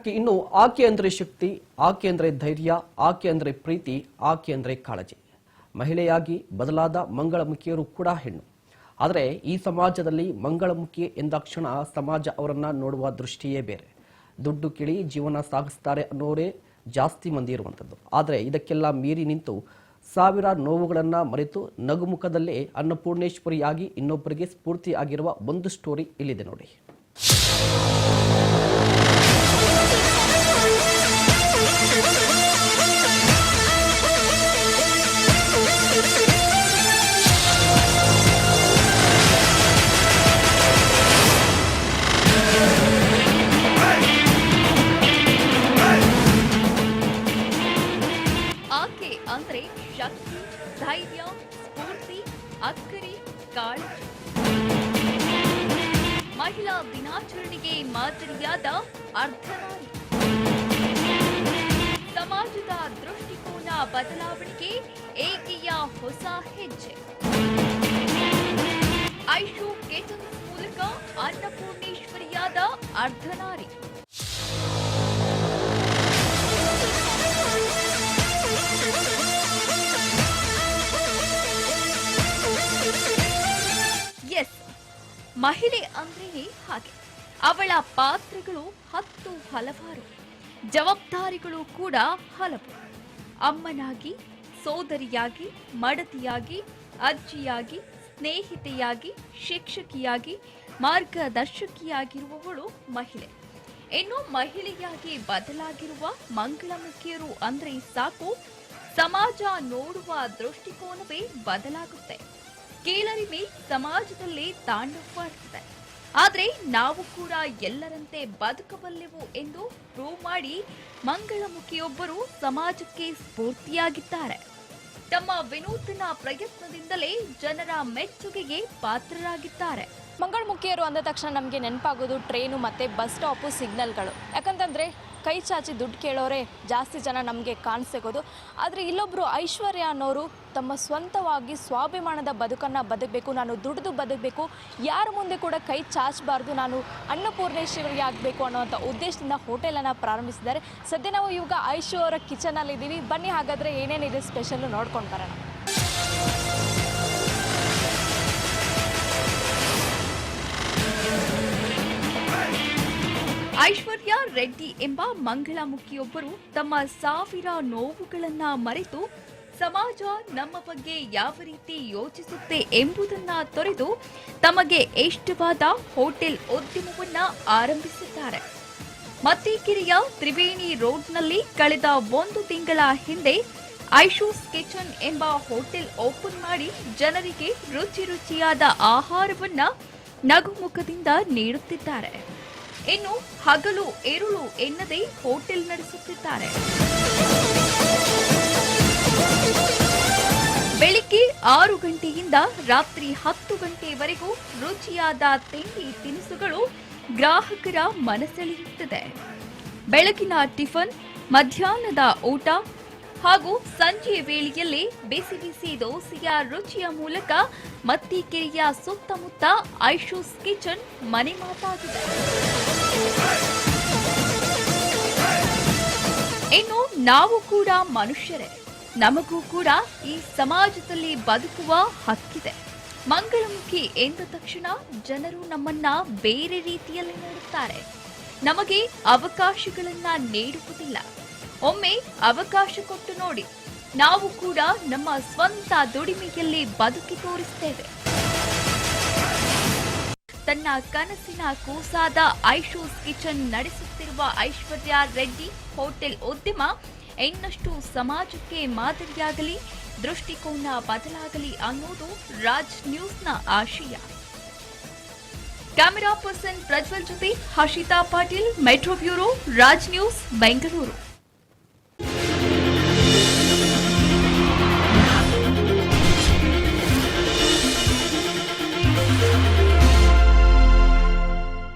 ಅದಕ್ಕೆ ಇನ್ನು ಆಕೆ ಅಂದ್ರೆ ಶಕ್ತಿ, ಆಕೆ ಅಂದ್ರೆ ಧೈರ್ಯ, ಆಕೆ ಅಂದ್ರೆ ಪ್ರೀತಿ, ಆಕೆ ಅಂದ್ರೆ ಕಾಳಜಿ. ಮಹಿಳೆಯಾಗಿ ಬದಲಾದ ಮಂಗಳಮುಖಿಯರು ಕೂಡ ಹೆಣ್ಣು. ಆದರೆ ಈ ಸಮಾಜದಲ್ಲಿ ಮಂಗಳಮುಖಿ ಎಂದಾಕ್ಷಣ ಸಮಾಜ ಅವರನ್ನ ನೋಡುವ ದೃಷ್ಟಿಯೇ ಬೇರೆ. ದುಡ್ಡು ಕಿಳಿ ಜೀವನ ಸಾಗಿಸ್ತಾರೆ ಅನ್ನೋರೇ ಜಾಸ್ತಿ ಮಂದಿ ಇರುವಂಥದ್ದು. ಆದರೆ ಇದಕ್ಕೆಲ್ಲ ಮೀರಿ ನಿಂತು ಸಾವಿರ ನೋವುಗಳನ್ನ ಮರೆತು ನಗುಮುಖದಲ್ಲೇ ಅನ್ನಪೂರ್ಣೇಶ್ವರಿಯಾಗಿ ಇನ್ನೊಬ್ಬರಿಗೆ ಸ್ಫೂರ್ತಿ ಆಗಿರುವ ಒಂದು ಸ್ಟೋರಿ ಇಲ್ಲಿದೆ ನೋಡಿ. ಆಕೆ ಅಂದ್ರೆ ಶಕ್ತಿ, ಧೈರ್ಯ, ಸ್ಫೂರ್ತಿ, ಅಕ್ಕರೆ, ಕಾಳಜಿ. ಮಹಿಳಾ ದಿನಾಚರಣೆಗೆ ಮಾದರಿಯಾದ ಅರ್ಧನಾರಿ. ಸಮಾಜದ ದೃಷ್ಟಿಕೋನ ಬದಲಾವಣೆಗೆ ಏಕೆಯ ಹೊಸ ಹೆಜ್ಜೆ. ಐಶು ಕೇಟನ್ಸ್ ಮೂಲಕ ಅನ್ನಪೂರ್ಣೇಶ್ವರಿಯಾದ ಅರ್ಧನಾರಿ. ಮಹಿಳೆ ಅಂದ್ರೇನೆ ಹಾಗೆ. ಅವಳ ಪಾತ್ರಗಳು ಹಲವಾರು, ಜವಾಬ್ದಾರಿಗಳು ಕೂಡ ಹಲವು. ಅಮ್ಮನಾಗಿ, ಸೋದರಿಯಾಗಿ, ಮಡತಿಯಾಗಿ, ಅಜ್ಜಿಯಾಗಿ, ಸ್ನೇಹಿತೆಯಾಗಿ, ಶಿಕ್ಷಕಿಯಾಗಿ, ಮಾರ್ಗದರ್ಶಕಿಯಾಗಿರುವವಳು ಮಹಿಳೆ. ಇನ್ನು ಮಹಿಳೆಯಾಗಿ ಬದಲಾಗಿರುವ ಮಂಗಳಮುಖಿಯರು ಅಂದ್ರೆ ಸಾಕು, ಸಮಾಜ ನೋಡುವ ದೃಷ್ಟಿಕೋನವೇ ಬದಲಾಗುತ್ತೆ. ಕೀಳರಿಮೆ ಸಮಾಜದಲ್ಲಿ ತಾಂಡವವಾಡುತ್ತದೆ. ಆದ್ರೆ ನಾವು ಕೂಡ ಎಲ್ಲರಂತೆ ಬದುಕಬಲ್ಲೆವು ಎಂದು ಪ್ರೂವ್ ಮಾಡಿ ಮಂಗಳಮುಖಿಯೊಬ್ಬರು ಸಮಾಜಕ್ಕೆ ಸ್ಫೂರ್ತಿಯಾಗಿದ್ದಾರೆ. ತಮ್ಮ ವಿನೂತನ ಪ್ರಯತ್ನದಿಂದಲೇ ಜನರ ಮೆಚ್ಚುಗೆಗೆ ಪಾತ್ರರಾಗಿದ್ದಾರೆ. ಮಂಗಳಮುಖಿಯರು ಅಂದ ತಕ್ಷಣ ನಮಗೆ ನೆನಪಾಗೋದು ಟ್ರೈನು ಮತ್ತು ಬಸ್ ಸ್ಟಾಪು, ಸಿಗ್ನಲ್ಗಳು. ಯಾಕಂತಂದರೆ ಕೈ ಚಾಚಿ ದುಡ್ಡು ಕೇಳೋರೆ ಜಾಸ್ತಿ ಜನ ನಮಗೆ ಕಾಣಿಸಿಗೋದು. ಆದರೆ ಇಲ್ಲೊಬ್ಬರು ಐಶ್ವರ್ಯ ಅನ್ನೋರು ತಮ್ಮ ಸ್ವಂತವಾಗಿ ಸ್ವಾಭಿಮಾನದ ಬದುಕನ್ನು ಬದುಕಬೇಕು, ನಾನು ದುಡಿದು ಬದುಕಬೇಕು, ಯಾರ ಮುಂದೆ ಕೂಡ ಕೈ ಚಾಚಬಾರ್ದು, ನಾನು ಅನ್ನಪೂರ್ಣೇಶ್ವರಿ ಆಗಬೇಕು ಅನ್ನೋವಂಥ ಉದ್ದೇಶದಿಂದ ಹೋಟೆಲನ್ನು ಪ್ರಾರಂಭಿಸಿದ್ದಾರೆ. ಸದ್ಯ ನಾವು ಇವಾಗ ಐಶು ಅವರ ಕಿಚನಲ್ಲಿದ್ದೀವಿ. ಬನ್ನಿ ಹಾಗಾದರೆ ಏನೇನಿದೆ ಸ್ಪೆಷಲ್ಲು ನೋಡ್ಕೊಂಡು ಬರೋಣ. ಐಶ್ವರ್ಯ ರೆಡ್ಡಿ ಎಂಬ ಮಂಗಳಮುಖಿಯೊಬ್ಬರು ತಮ್ಮ ಸಾವಿರ ನೋವುಗಳನ್ನ ಮರೆತು ಸಮಾಜ ನಮ್ಮ ಬಗ್ಗೆ ಯಾವ ರೀತಿ ಯೋಚಿಸುತ್ತೆ ಎಂಬುದನ್ನ ತೊರೆದು ತಮಗೆ ಇಷ್ಟವಾದ ಹೋಟೆಲ್ ಉದ್ಯಮವನ್ನ ಆರಂಭಿಸಿದ್ದಾರೆ. ಮತ್ತಿಕೆರೆಯ ತ್ರಿವೇಣಿ ರೋಡ್ನಲ್ಲಿ ಕಳೆದ 1 ತಿಂಗಳ ಹಿಂದೆ ಐಶೂಸ್ ಕಿಚನ್ ಎಂಬ ಹೋಟೆಲ್ ಓಪನ್ ಮಾಡಿ ಜನರಿಗೆ ರುಚಿಯಾದ ಆಹಾರವನ್ನ ನಗುಮುಖದಿಂದ ನೀಡುತ್ತಿದ್ದಾರೆ. ಇನ್ನು ಹಗಲು ಇರುಳು ಎನ್ನದೇ ಹೋಟೆಲ್ ನಡೆಸುತ್ತಿದ್ದಾರೆ. ಬೆಳಿಗ್ಗೆ 6 ಗಂಟೆಯಿಂದ ರಾತ್ರಿ 10 ಗಂಟೆವರೆಗೂ ರುಚಿಯಾದ ತಿಂಡಿ ತಿನಿಸುಗಳು ಗ್ರಾಹಕರ ಮನಸೆಳೆಯುತ್ತದೆ. ಬೆಳಗಿನ ಟಿಫನ್, ಮಧ್ಯಾಹ್ನದ ಊಟ ಹಾಗೂ ಸಂಜೆ ವೇಳೆಯಲ್ಲಿ ಬಿಸಿ ಬಿಸಿ ದೋಸೆಯ ರುಚಿಯ ಮೂಲಕ ಮತ್ತಿಕೆರೆಯ ಸುತ್ತಮುತ್ತ ಐಶೂಸ್ ಕಿಚನ್ ಮನೆ ಮಾತಾಗಿದೆ. ಇನ್ನು ನಾವು ಕೂಡ ಮನುಷ್ಯರೇ, ನಮಗೂ ಕೂಡ ಈ ಸಮಾಜದಲ್ಲಿ ಬದುಕುವ ಹಕ್ಕಿದೆ. ಮಂಗಳಮುಖಿ ಎಂದ ತಕ್ಷಣ ಜನರು ನಮ್ಮನ್ನ ಬೇರೆ ರೀತಿಯಲ್ಲಿ ನೋಡುತ್ತಾರೆ. ನಮಗೆ ಅವಕಾಶಗಳನ್ನ ನೀಡುವುದಿಲ್ಲ. ಒಮ್ಮೆ ಅವಕಾಶ ಕೊಟ್ಟು ನೋಡಿ, ನಾವು ಕೂಡ ನಮ್ಮ ಸ್ವಂತ ದುಡಿಮೆಯಲ್ಲಿ ಬದುಕಿ ತೋರಿಸುತ್ತೇವೆ. ತನ್ನ ಕನಸಿನ ಕೂಸಾದ ಐಶೂಸ್ ಕಿಚನ್ ನಡೆಸುತ್ತಿರುವ ಐಶ್ವರ್ಯ ರೆಡ್ಡಿ ಹೋಟೆಲ್ ಉದ್ಯಮ ಇನ್ನಷ್ಟು ಸಮಾಜಕ್ಕೆ ಮಾದರಿಯಾಗಲಿ, ದೃಷ್ಟಿಕೋನ ಬದಲಾಗಲಿ ಅನ್ನೋದು ರಾಜ್ ನ್ಯೂಸ್ನ ಆಶಯ. ಕ್ಯಾಮೆರಾ ಪರ್ಸನ್ ಪ್ರಜ್ವಲ್ ಜೊತೆ Harshita Patil, metro bureau, Raj news, Bengaluru.